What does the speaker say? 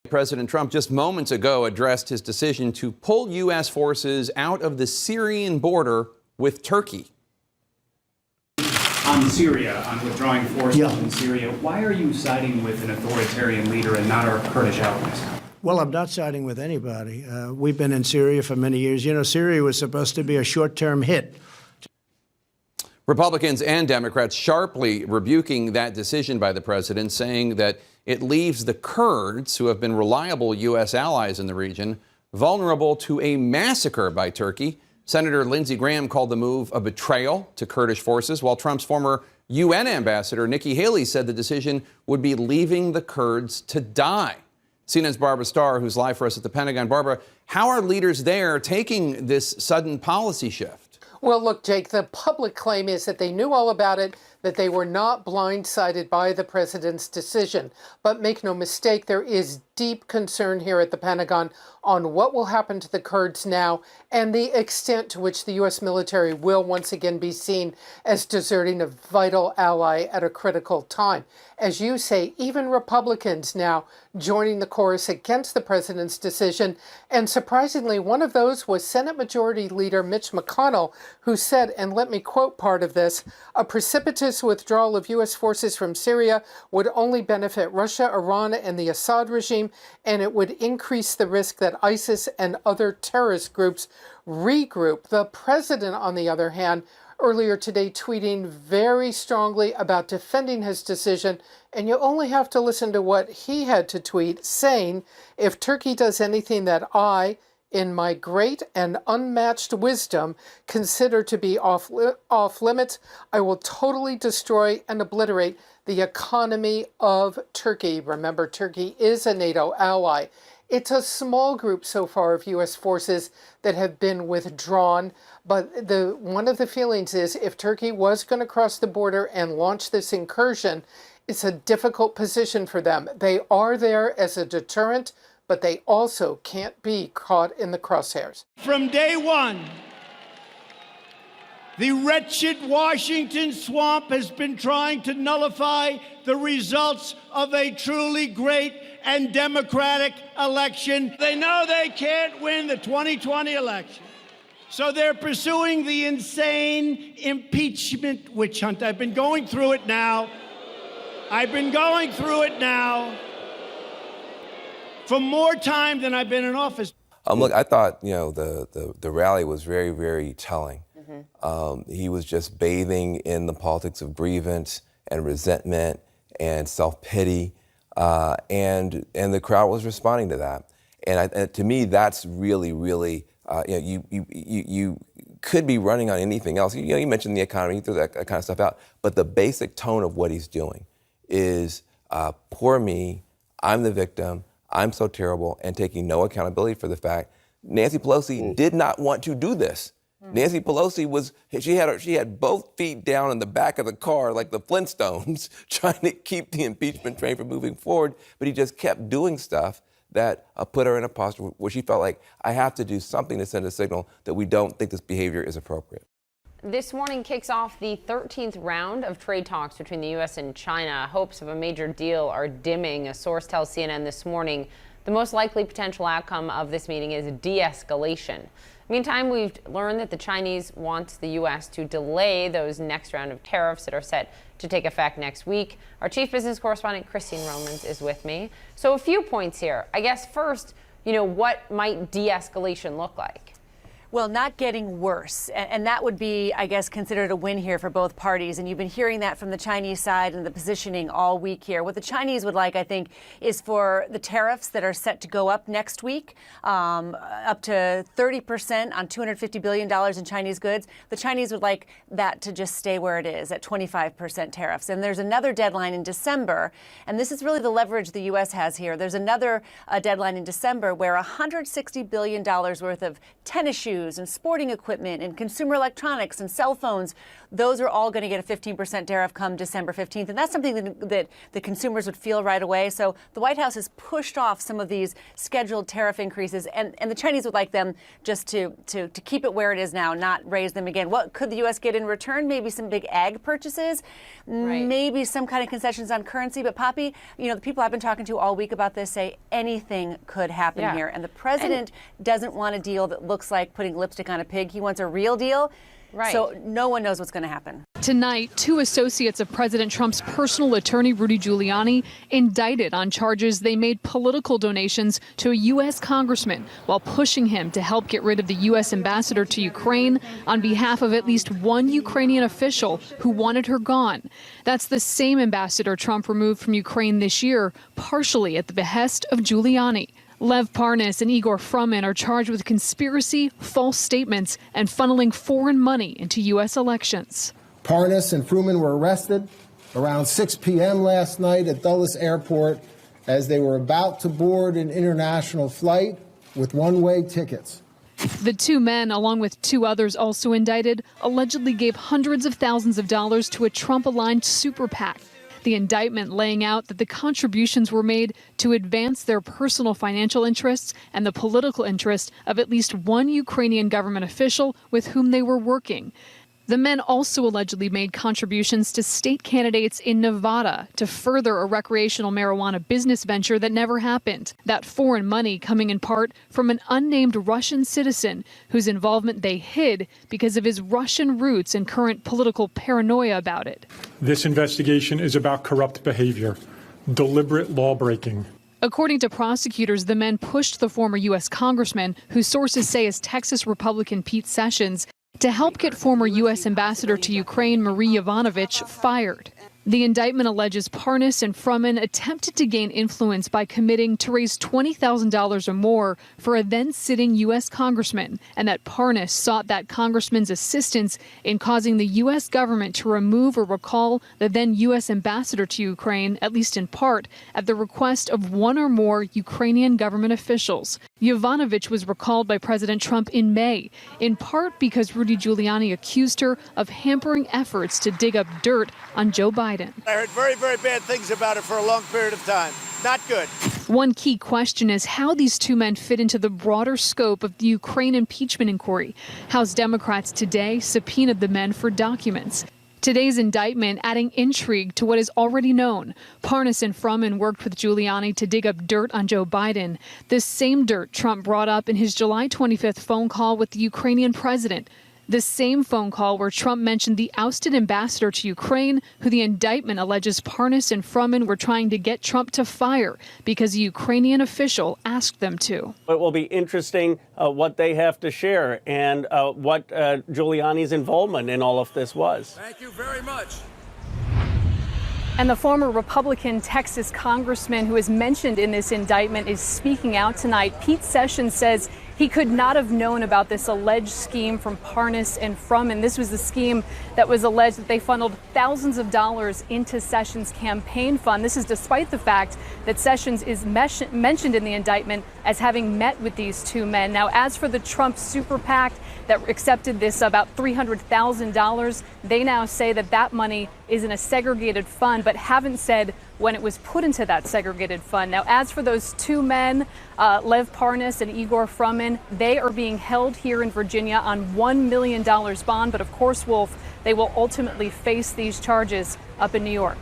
President Trump just moments ago addressed his decision to pull U.S. forces out of the Syrian border with Turkey. On Syria, on withdrawing forces from Syria, why are you siding with an authoritarian leader and not our Kurdish allies? Well, I'm not siding with anybody. We've been in Syria for many years. You know, Syria was supposed to be a short-term hit. Republicans and Democrats sharply rebuking that decision by the president, saying that it leaves the Kurds, who have been reliable U.S. allies in the region, vulnerable to a massacre by Turkey. Senator Lindsey Graham called the move a betrayal to Kurdish forces, while Trump's former UN ambassador Nikki Haley said the decision would be leaving the Kurds to die. CNN's Barbara Starr, who's live for us at the Pentagon. Barbara, how are leaders there taking this sudden policy shift? Well, look, Jake, the public claim is that they knew all about it, that they were not blindsided by the president's decision. But make no mistake, there is deep concern here at the Pentagon on what will happen to the Kurds now and the extent to which the U.S. military will once again be seen as deserting a vital ally at a critical time. As you say, even Republicans now joining the chorus against the president's decision. And surprisingly, one of those was Senate Majority Leader Mitch McConnell, who said, and let me quote part of this, "A precipitous withdrawal of U.S. forces from Syria would only benefit Russia, Iran, and the Assad regime, and it would increase the risk that ISIS and other terrorist groups regroup." The president, on the other hand, earlier today tweeting very strongly about defending his decision, and you only have to listen to what he had to tweet, saying, "If Turkey does anything that I, in my great and unmatched wisdom, consider to be off limits, I will totally destroy and obliterate the economy of Turkey." Remember, Turkey is a NATO ally. It's a small group so far of U.S. forces that have been withdrawn, but one of the feelings is if Turkey was going to cross the border and launch this incursion, it's a difficult position for them. They are there as a deterrent, but they also can't be caught in the crosshairs. From day one, the wretched Washington swamp has been trying to nullify the results of a truly great and democratic election. They know they can't win the 2020 election, so they're pursuing the insane impeachment witch hunt. I've been going through it now. For more time than I've been in office. Look, I thought, the rally was very, very telling. He was just bathing in the politics of grievance and resentment and self-pity, and the crowd was responding to that. And to me, that's really, really, you could be running on anything else. You mentioned the economy, you threw that kind of stuff out, but the basic tone of what he's doing is, poor me, I'm the victim, I'm so terrible, and taking no accountability for the fact Nancy Pelosi did not want to do this. Nancy Pelosi she had both feet down in the back of the car like the Flintstones, trying to keep the impeachment train from moving forward, but he just kept doing stuff that put her in a posture where she felt like, I have to do something to send a signal that we don't think this behavior is appropriate. This morning kicks off the 13th round of trade talks between the U.S. and China. Hopes of a major deal are dimming. A source tells CNN this morning the most likely potential outcome of this meeting is de-escalation. Meantime, we've learned that the Chinese want the U.S. to delay those next round of tariffs that are set to take effect next week. Our chief business correspondent, Christine Romans, is with me. So a few points here. I guess first, what might de-escalation look like? Well, not getting worse. And that would be, I guess, considered a win here for both parties. And you've been hearing that from the Chinese side and the positioning all week here. What the Chinese would like, I think, is for the tariffs that are set to go up next week, up to 30% on $250 billion in Chinese goods. The Chinese would like that to just stay where it is at 25% tariffs. And there's another deadline in December. And this is really the leverage the U.S. has here. There's another deadline in December where $160 billion worth of tennis shoes and sporting equipment and consumer electronics and cell phones, those are all going to get a 15% tariff come December 15th. And that's something that the consumers would feel right away. So the White House has pushed off some of these scheduled tariff increases. And the Chinese would like them just to keep it where it is now, not raise them again. What could the U.S. get in return? Maybe some big ag purchases, maybe some kind of concessions on currency. But Poppy, you know, the people I've been talking to all week about this say anything could happen here. And the president doesn't want a deal that looks like putting lipstick on a pig. He wants a real deal. So no one knows what's going to happen. Tonight, 2 associates of President Trump's personal attorney, Rudy Giuliani, indicted on charges they made political donations to a U.S. congressman while pushing him to help get rid of the U.S. ambassador to Ukraine on behalf of at least one Ukrainian official who wanted her gone. That's the same ambassador Trump removed from Ukraine this year, partially at the behest of Giuliani. Lev Parnas and Igor Fruman are charged with conspiracy, false statements, and funneling foreign money into U.S. elections. Parnas and Fruman were arrested around 6 p.m. last night at Dulles Airport as they were about to board an international flight with one-way tickets. The 2 men, along with 2 others also indicted, allegedly gave hundreds of thousands of dollars to a Trump-aligned super PAC. The indictment laying out that the contributions were made to advance their personal financial interests and the political interest of at least one Ukrainian government official with whom they were working. The men also allegedly made contributions to state candidates in Nevada to further a recreational marijuana business venture that never happened. That foreign money coming in part from an unnamed Russian citizen whose involvement they hid because of his Russian roots and current political paranoia about it. This investigation is about corrupt behavior, deliberate lawbreaking. According to prosecutors, the men pushed the former U.S. congressman, whose sources say is Texas Republican Pete Sessions, to help get former U.S. ambassador to Ukraine Marie Yovanovitch fired. The indictment alleges Parnas and Fruman attempted to gain influence by committing to raise $20,000 or more for a then-sitting U.S. congressman, and that Parnas sought that congressman's assistance in causing the U.S. government to remove or recall the then U.S. ambassador to Ukraine, at least in part, at the request of one or more Ukrainian government officials. Yovanovitch was recalled by President Trump in May, in part because Rudy Giuliani accused her of hampering efforts to dig up dirt on Joe Biden. I heard very, very bad things about it for a long period of time. Not good. One key question is how these 2 men fit into the broader scope of the Ukraine impeachment inquiry. House Democrats today subpoenaed the men for documents. Today's indictment adding intrigue to what is already known. Parnas and Fruman worked with Giuliani to dig up dirt on Joe Biden, the same dirt Trump brought up in his July 25th phone call with the Ukrainian president. The same phone call where Trump mentioned the ousted ambassador to Ukraine, who the indictment alleges Parnas and Fruman were trying to get Trump to fire because a Ukrainian official asked them to. It will be interesting what they have to share and what Giuliani's involvement in all of this was. Thank you very much. And the former Republican Texas congressman who is mentioned in this indictment is speaking out tonight. Pete Sessions says he could not have known about this alleged scheme from Parnas and Fruman. This was the scheme that was alleged that they funneled thousands of dollars into Sessions' campaign fund. This is despite the fact that Sessions is mentioned in the indictment as having met with these 2 men. Now, as for the Trump super PAC that accepted this about $300,000, they now say that that money is in a segregated fund, but haven't said when it was put into that segregated fund. Now, as for those 2 men, Lev Parnas and Igor Fruman, they are being held here in Virginia on $1 million bond. But of course, Wolf, they will ultimately face these charges up in New York.